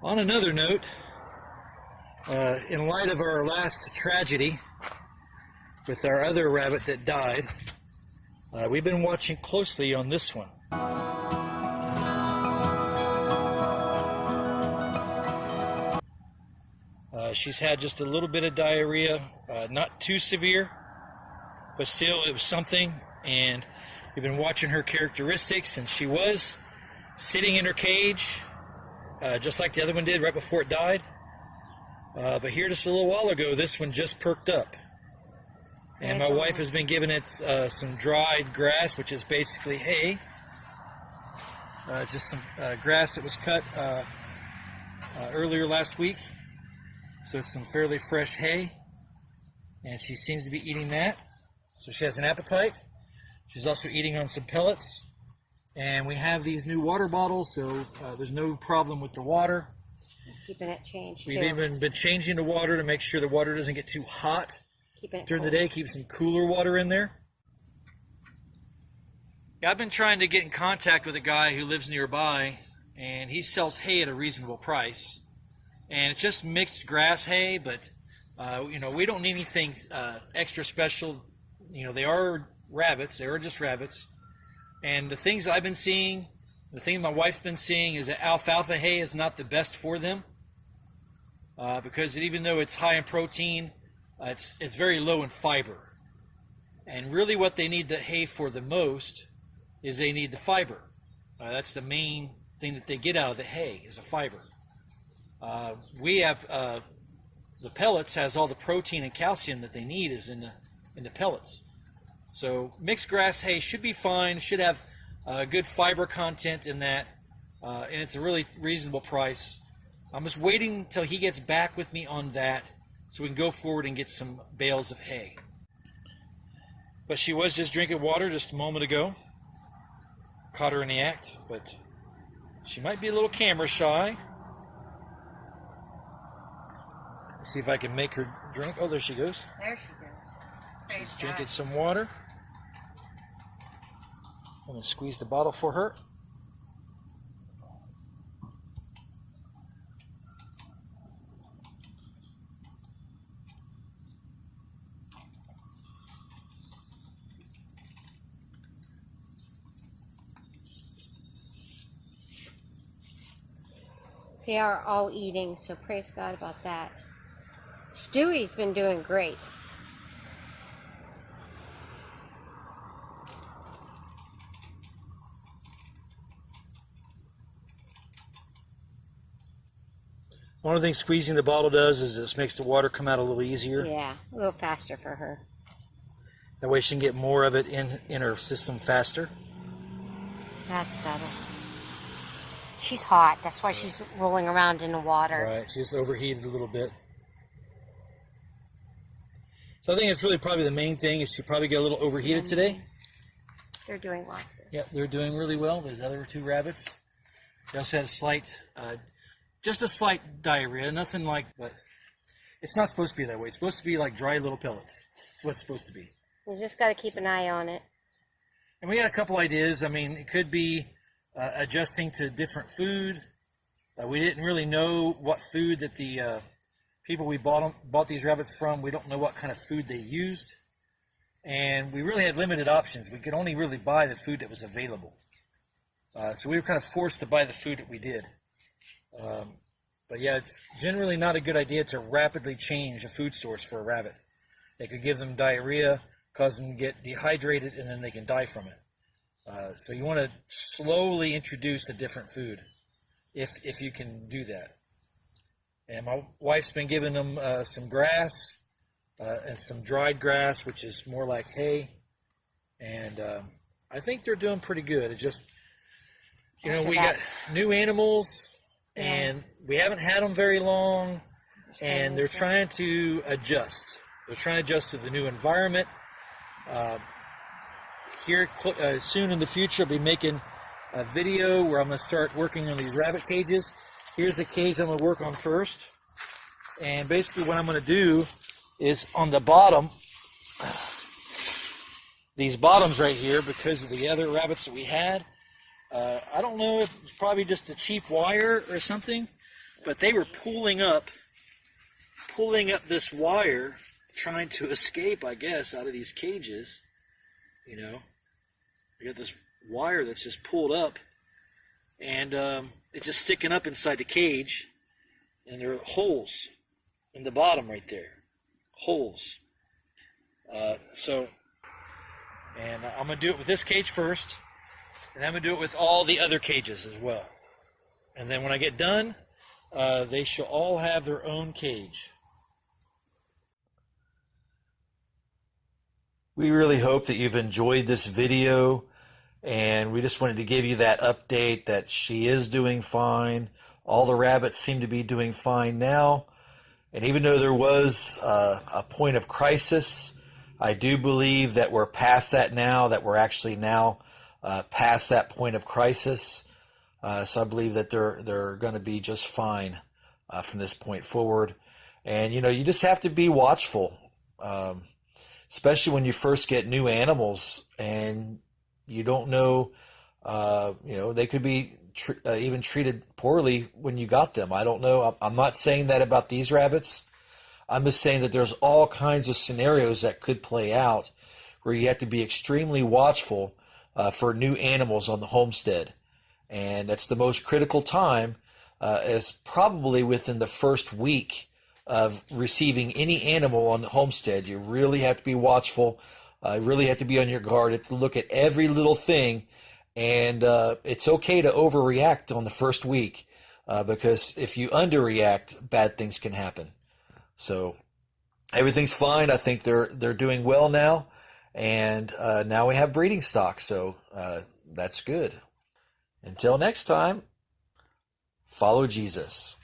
On another note, in light of our last tragedy with our other rabbit that died, we've been watching closely on this one. She's had just a little bit of diarrhea, not too severe, but still it was something, and we've been watching her characteristics, and she was sitting in her cage, just like the other one did right before it died. But here just a little while ago, this one just perked up. And my wife has been giving it some dried grass, which is basically hay. Just some grass that was cut earlier last week. So it's some fairly fresh hay. And she seems to be eating that. So she has an appetite. She's also eating on some pellets. And we have these new water bottles, so there's no problem with the water. Keeping it changed. We've even been changing the water to make sure the water doesn't get too hot during the day. Keep some cooler water in there. Yeah, I've been trying to get in contact with a guy who lives nearby, and he sells hay at a reasonable price. And it's just mixed grass hay, but we don't need anything extra special. They are rabbits. They are just rabbits. And the things I've been seeing, the thing my wife's been seeing, is that alfalfa hay is not the best for them. Because even though it's high in protein, it's very low in fiber. And really what they need the hay for the most is they need the fiber. That's the main thing that they get out of the hay, is the fiber. We have the pellets has all the protein and calcium that they need is in the pellets. So mixed grass hay should be fine, should have good fiber content in that, and it's a really reasonable price. I'm just waiting until he gets back with me on that so we can go forward and get some bales of hay. But she was just drinking water just a moment ago. Caught her in the act, but she might be a little camera shy. Let's see if I can make her drink. Oh, there she goes. There she goes. She's drinking some water. I'm going to squeeze the bottle for her. They are all eating, so praise God about that. Stewie's been doing great. One of the things squeezing the bottle does is this makes the water come out a little easier. Yeah, a little faster for her. That way she can get more of it in her system faster. That's better. She's hot. That's why she's rolling around in the water. Right. She's overheated a little bit. So I think it's really probably the main thing is she probably got a little overheated today. They're doing well. Yeah, they're doing really well. Those other two rabbits. They also had a slight, just a slight diarrhea. Nothing like, but it's not supposed to be that way. It's supposed to be like dry little pellets. That's what it's supposed to be. You just got to keep an eye on it. And we had a couple ideas. I mean, it could be adjusting to different food. We didn't really know what food that the people we bought these rabbits from, we don't know what kind of food they used. And we really had limited options. We could only really buy the food that was available. So we were kind of forced to buy the food that we did. But yeah, it's generally not a good idea to rapidly change a food source for a rabbit. They could give them diarrhea, cause them to get dehydrated, and then they can die from it. So you want to slowly introduce a different food, if you can do that. And my wife's been giving them some grass and some dried grass, which is more like hay. And I think they're doing pretty good. It just, we got new animals, and we haven't had them very long, and they're trying to adjust. They're trying to adjust to the new environment. Here soon in the future, I'll be making a video where I'm going to start working on these rabbit cages. Here's the cage I'm going to work on first. And basically what I'm going to do is on the bottom, these bottoms right here, because of the other rabbits that we had, I don't know if it's probably just a cheap wire or something, but they were pulling up this wire, trying to escape, I guess, out of these cages. You know, you got this wire that's just pulled up, and it's just sticking up inside the cage, and there are holes in the bottom right there, holes. And I'm gonna do it with this cage first, and I'm gonna do it with all the other cages as well. And then when I get done, they shall all have their own cage. We really hope that you've enjoyed this video, and we just wanted to give you that update that she is doing fine. All the rabbits seem to be doing fine now. And even though there was a point of crisis, I do believe that we're past that now, that we're actually now past that point of crisis. So I believe that they're going to be just fine from this point forward. And, you know, you just have to be watchful, especially when you first get new animals and you don't know, you know, they could be even treated poorly when you got them. I don't know. I'm not saying that about these rabbits. I'm just saying that there's all kinds of scenarios that could play out where you have to be extremely watchful for new animals on the homestead. And that's the most critical time, is probably within the first week of receiving any animal on the homestead. You really have to be watchful. Really have to be on your guard. You have to look at every little thing. And it's okay to overreact on the first week, because if you underreact, bad things can happen. So everything's fine. I think they're doing well now, and now we have breeding stock, so that's good. Until next time, follow Jesus.